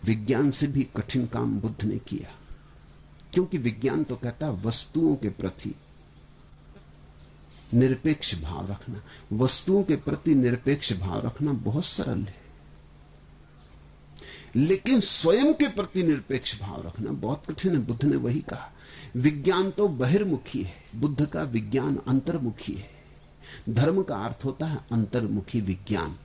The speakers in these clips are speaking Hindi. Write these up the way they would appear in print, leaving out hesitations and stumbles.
विज्ञान से भी कठिन काम बुद्ध ने किया, क्योंकि विज्ञान तो कहता वस्तुओं के प्रति निरपेक्ष भाव रखना। वस्तुओं के प्रति निरपेक्ष भाव रखना बहुत सरल है, लेकिन स्वयं के प्रति निरपेक्ष भाव रखना बहुत कठिन है। बुद्ध ने वही कहा। विज्ञान तो बहिर्मुखी है, बुद्ध का विज्ञान अंतर्मुखी है। धर्म का अर्थ होता है अंतर्मुखी विज्ञान।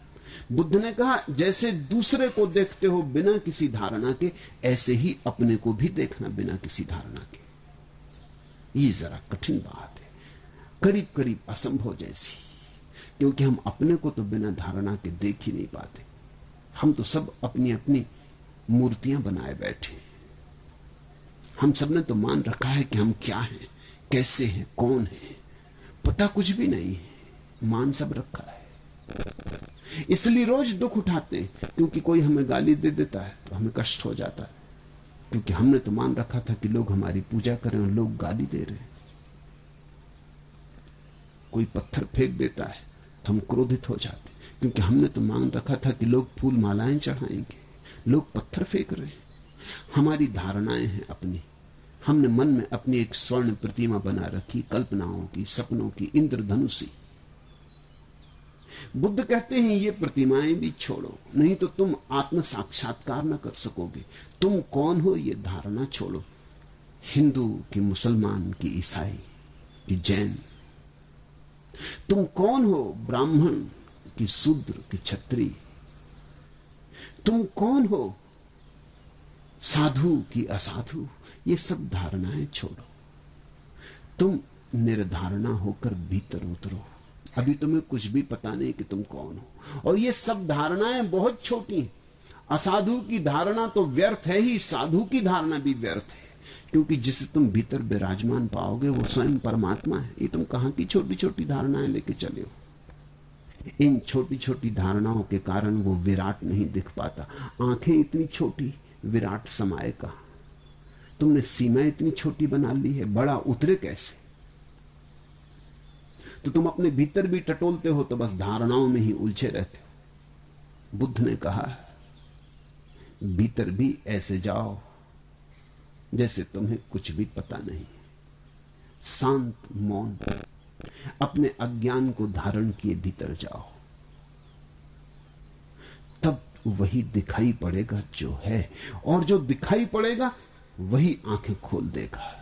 बुद्ध ने कहा जैसे दूसरे को देखते हो बिना किसी धारणा के, ऐसे ही अपने को भी देखना बिना किसी धारणा के। ये जरा कठिन बात है, करीब करीब असंभव जैसी, क्योंकि हम अपने को तो बिना धारणा के देख ही नहीं पाते। हम तो सब अपनी अपनी मूर्तियां बनाए बैठे। हम सब ने तो मान रखा है कि हम क्या हैं, कैसे हैं, कौन है, पता कुछ भी नहीं है, मान सब रखा है। इसलिए रोज दुख उठाते हैं, क्योंकि कोई हमें गाली दे देता है तो हमें कष्ट हो जाता है, क्योंकि हमने तो मान रखा था कि लोग हमारी पूजा करें और लोग गाली दे रहे हैं। कोई पत्थर फेंक देता है तो हम क्रोधित हो जाते, क्योंकि हमने तो मान रखा था कि लोग फूल मालाएं चढ़ाएंगे, लोग पत्थर फेंक रहे हैं। हमारी धारणाएं हैं अपनी। हमने मन में अपनी एक स्वर्ण प्रतिमा बना रखी, कल्पनाओं की, सपनों की, इंद्रधनुषी। बुद्ध कहते हैं ये प्रतिमाएं भी छोड़ो, नहीं तो तुम आत्म साक्षात्कार न कर सकोगे। तुम कौन हो ये धारणा छोड़ो। हिंदू कि मुसलमान कि ईसाई कि जैन, तुम कौन हो ब्राह्मण कि शूद्र कि क्षत्रिय, तुम कौन हो साधु कि असाधु, ये सब धारणाएं छोड़ो। तुम निर्धारणा होकर भीतर उतरो। अभी तुम्हें कुछ भी पता नहीं कि तुम कौन हो, और ये सब धारणाएं बहुत छोटी हैं। असाधु की धारणा तो व्यर्थ है ही, साधु की धारणा भी व्यर्थ है, क्योंकि जिसे तुम भीतर विराजमान पाओगे वो स्वयं परमात्मा है। ये तुम कहां की छोटी छोटी धारणाएं लेके चले हो। इन छोटी छोटी धारणाओं के कारण वो विराट नहीं दिख पाता। आंखें इतनी छोटी, विराट समाये कहां। तुमने सीमा इतनी छोटी बना ली है, बड़ा उतरे कैसे। तो तुम अपने भीतर भी टटोलते हो तो बस धारणाओं में ही उलझे रहते हो। बुद्ध ने कहा भीतर भी ऐसे जाओ जैसे तुम्हें कुछ भी पता नहीं। शांत मौन, अपने अज्ञान को धारण किए भीतर जाओ, तब वही दिखाई पड़ेगा जो है, और जो दिखाई पड़ेगा वही आंखें खोल देगा।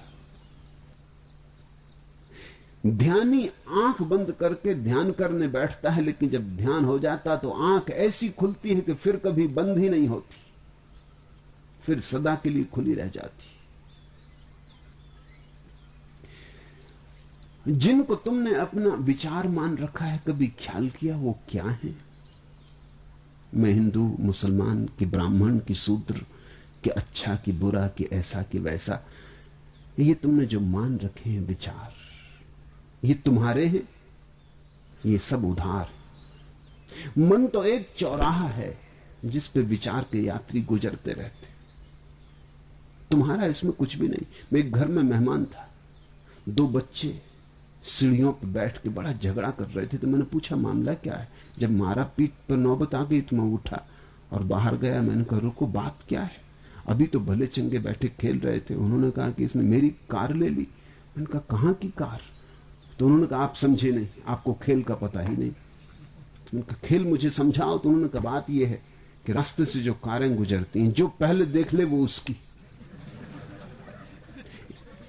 ध्यानी आंख बंद करके ध्यान करने बैठता है, लेकिन जब ध्यान हो जाता तो आंख ऐसी खुलती है कि फिर कभी बंद ही नहीं होती, फिर सदा के लिए खुली रह जाती। जिनको तुमने अपना विचार मान रखा है, कभी ख्याल किया वो क्या है? मैं हिंदू, मुसलमान कि ब्राह्मण कि शूद्र कि अच्छा कि बुरा कि ऐसा कि वैसा, ये तुमने जो मान रखे हैं विचार, ये तुम्हारे हैं, ये सब उधार। मन तो एक चौराहा है जिस पे विचार के यात्री गुजरते रहते। तुम्हारा इसमें कुछ भी नहीं। मैं एक घर में मेहमान था, दो बच्चे सीढ़ियों पर बैठ के बड़ा झगड़ा कर रहे थे, तो मैंने पूछा मामला क्या है। जब मारा पीठ पर नौबत आ गई तो मैं उठा और बाहर गया। मैंने कहा रुको, बात क्या है? अभी तो भले चंगे बैठे खेल रहे थे। उन्होंने कहा कि इसने मेरी कार ले ली। मैंने कहा कहां की कार? तो उन्होंने कहा आप समझे नहीं, आपको खेल का पता ही नहीं। तो मैंने कहा खेल मुझे समझाओ। तो उन्होंने कहा बात यह है कि रास्ते से जो कारें गुजरती हैं, जो पहले देख ले वो उसकी।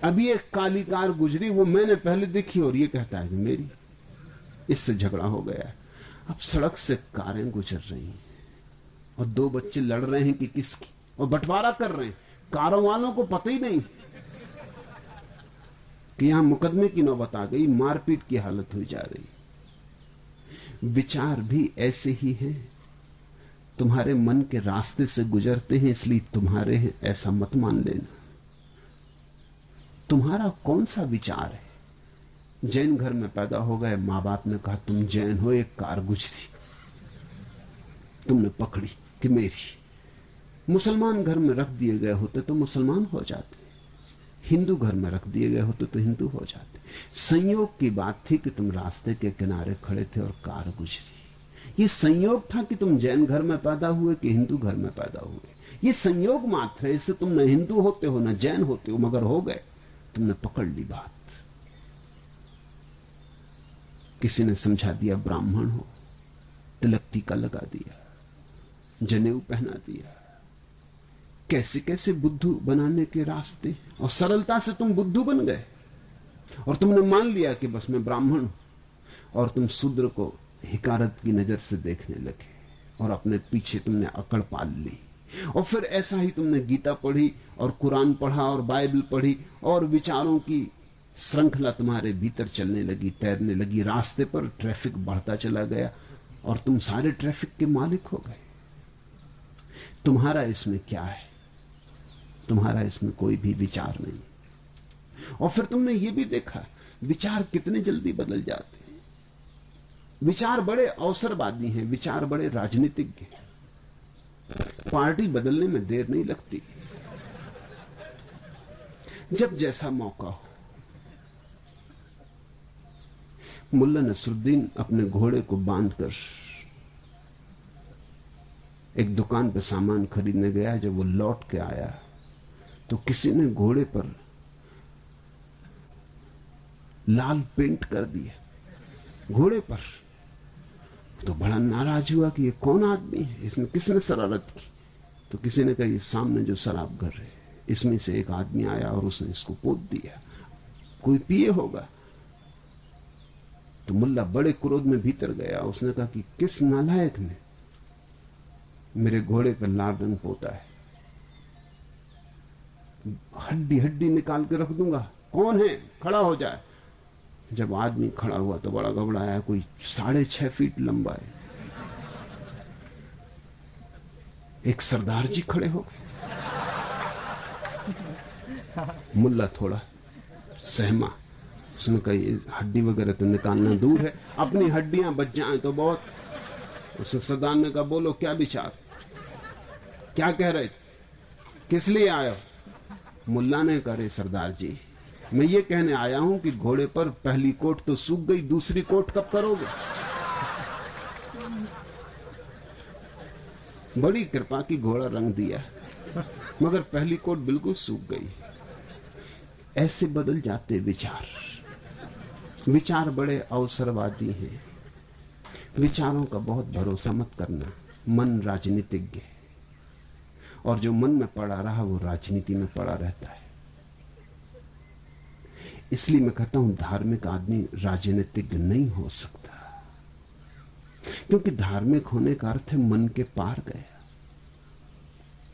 अभी एक काली कार गुजरी, वो मैंने पहले देखी और ये कहता है कि मेरी। इससे झगड़ा हो गया। अब सड़क से कारें गुजर रही हैं और दो बच्चे लड़ रहे हैं कि किसकी, और बंटवारा कर रहे हैं। कारों वालों को पता ही नहीं कि यहां मुकदमे की नौबत आ गई, मारपीट की हालत हुई जा रही। विचार भी ऐसे ही हैं, तुम्हारे मन के रास्ते से गुजरते हैं, इसलिए तुम्हारे हैं ऐसा मत मान लेना। तुम्हारा कौन सा विचार है? जैन घर में पैदा हो गए, मां बाप ने कहा तुम जैन हो, एक कार गुजरी, तुमने पकड़ी कि मेरी। मुसलमान घर में रख दिए गए होते तो मुसलमान हो जाते, हिंदू घर में रख दिए गए होते तो हिंदू हो जाते। संयोग की बात थी कि तुम रास्ते के किनारे खड़े थे और कार गुजरी। ये संयोग था कि तुम जैन घर में पैदा हुए कि हिंदू घर में पैदा हुए। ये संयोग मात्र है, इससे तुम न हिंदू होते हो न जैन होते हो, मगर हो गए, तुमने पकड़ ली बात। किसी ने समझा दिया ब्राह्मण हो, तिलक टीका लगा दिया, जनेऊ पहना दिया, कैसे कैसे बुद्धू बनाने के रास्ते, और सरलता से तुम बुद्धू बन गए और तुमने मान लिया कि बस मैं ब्राह्मण हूं, और तुम शूद्र को हिकारत की नजर से देखने लगे और अपने पीछे तुमने अकड़ पाल ली। और फिर ऐसा ही तुमने गीता पढ़ी और कुरान पढ़ा और बाइबल पढ़ी और विचारों की श्रृंखला तुम्हारे भीतर चलने लगी, तैरने लगी। रास्ते पर ट्रैफिक बढ़ता चला गया और तुम सारे ट्रैफिक के मालिक हो गए। तुम्हारा इसमें क्या है? तुम्हारा इसमें कोई भी विचार नहीं। और फिर तुमने ये भी देखा विचार कितने जल्दी बदल जाते हैं। विचार बड़े अवसरवादी हैं, विचार बड़े राजनीतिज्ञ हैं। पार्टी बदलने में देर नहीं लगती, जब जैसा मौका हो। मुल्ला नसरुद्दीन अपने घोड़े को बांधकर एक दुकान पर सामान खरीदने गया। जब वो लौट के आया तो किसी ने घोड़े पर लाल पेंट कर दिया घोड़े पर। तो बड़ा नाराज हुआ कि ये कौन आदमी है, इसने किसने शरारत की। तो किसी ने कहा ये सामने जो शराब घर है इसमें से एक आदमी आया और उसने इसको पोत दिया, कोई पिए होगा। तो मुल्ला बड़े क्रोध में भीतर गया। उसने कहा कि किस नालायक ने मेरे घोड़े पर लाल रंग पोता है, हड्डी हड्डी निकाल के रख दूंगा, कौन है, खड़ा हो जाए। जब आदमी खड़ा हुआ तो बड़ा घबराया, कोई 6.5 फीट लंबा है। एक सरदार जी खड़े हो गए। मुल्ला थोड़ा सहमा। उसने कहा ये हड्डी वगैरह तो निकालना दूर है, अपनी हड्डियां बच जाएं तो बहुत। उसने सरदार ने कहा बोलो क्या विचार, क्या कह रहे थे, किस लिए आए हो? मुल्ला ने कहा सरदार जी मैं ये कहने आया हूं कि घोड़े पर पहली कोट तो सूख गई, दूसरी कोट कब करोगे? बड़ी कृपा की घोड़ा रंग दिया, मगर पहली कोट बिल्कुल सूख गई। ऐसे बदल जाते विचार। विचार बड़े अवसरवादी हैं। विचारों का बहुत भरोसा मत करना। मन राजनीतिज्ञ है और जो मन में पड़ा रहा वो राजनीति में पड़ा रहता है। इसलिए मैं कहता हूं धार्मिक आदमी राजनीतिज्ञ नहीं हो सकता, क्योंकि धार्मिक होने का अर्थ है मन के पार गया,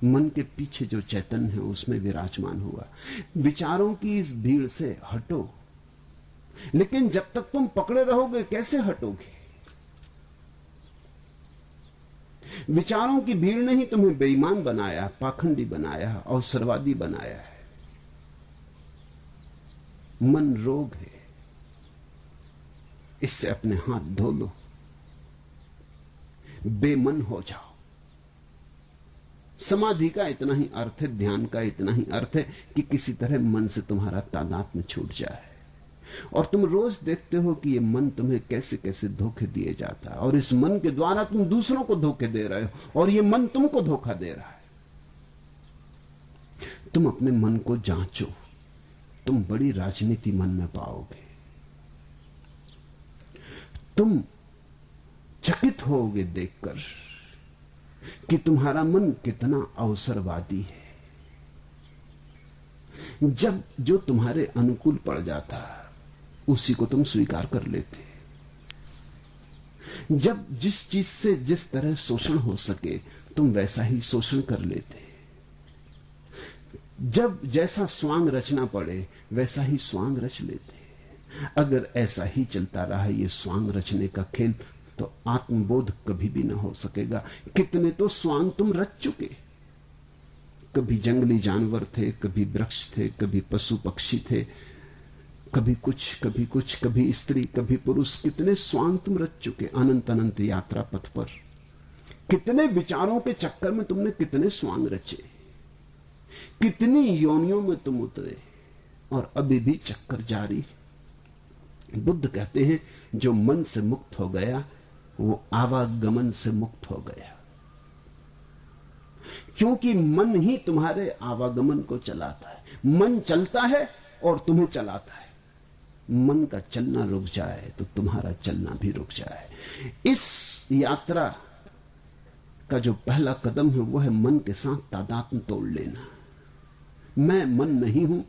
मन के पीछे जो चैतन्य है उसमें विराजमान हुआ। विचारों की इस भीड़ से हटो, लेकिन जब तक तुम पकड़े रहोगे कैसे हटोगे? विचारों की भीड़ ने ही तुम्हें बेईमान बनाया, पाखंडी बनाया, अवसरवादी बनाया है। मन रोग है, इससे अपने हाथ धो लो, बेमन हो जाओ। समाधि का इतना ही अर्थ है, ध्यान का इतना ही अर्थ है कि किसी तरह मन से तुम्हारा तादात्म्य छूट जाए। और तुम रोज देखते हो कि ये मन तुम्हें कैसे कैसे धोखे दिए जाता है, और इस मन के द्वारा तुम दूसरों को धोखे दे रहे हो और ये मन तुमको धोखा दे रहा है। तुम अपने मन को जांचो, तुम बड़ी राजनीति मन में पाओगे। तुम चकित होगे देखकर कि तुम्हारा मन कितना अवसरवादी है। जब जो तुम्हारे अनुकूल पड़ जाता उसी को तुम स्वीकार कर लेते। जब जिस चीज से जिस तरह शोषण हो सके तुम वैसा ही शोषण कर लेते। जब जैसा स्वांग रचना पड़े वैसा ही स्वांग रच लेते। अगर ऐसा ही चलता रहा ये स्वांग रचने का खेल तो आत्मबोध कभी भी ना हो सकेगा। कितने तो स्वांग तुम रच चुके। कभी जंगली जानवर थे, कभी वृक्ष थे, कभी पशु पक्षी थे, कभी कुछ कभी कुछ, कभी स्त्री कभी पुरुष। कितने स्वांग तुम रच चुके अनंत अनंत यात्रा पथ पर। कितने विचारों के चक्कर में तुमने कितने स्वांग रचे, कितनी योनियों में तुम उतरे और अभी भी चक्कर जारी। बुद्ध कहते हैं जो मन से मुक्त हो गया वो आवागमन से मुक्त हो गया, क्योंकि मन ही तुम्हारे आवागमन को चलाता है। मन चलता है और तुम्हें चलाता है। मन का चलना रुक जाए तो तुम्हारा चलना भी रुक जाए। इस यात्रा का जो पहला कदम है वो है मन के साथ तादात्म्य तोड़ लेना। मैं मन नहीं हूं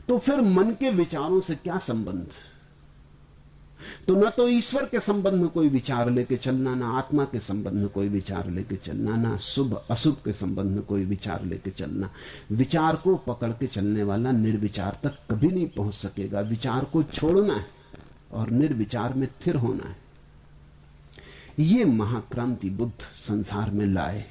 तो फिर मन के विचारों से क्या संबंध? तो न तो ईश्वर के संबंध में कोई विचार लेके चलना, ना आत्मा के संबंध में कोई विचार लेके चलना, ना शुभ अशुभ के संबंध में कोई विचार लेके चलना। विचार को पकड़ के चलने वाला निर्विचार तक कभी नहीं पहुंच सकेगा। विचार को छोड़ना है और निर्विचार में स्थिर होना है। ये महाक्रांति बुद्ध संसार में लाए।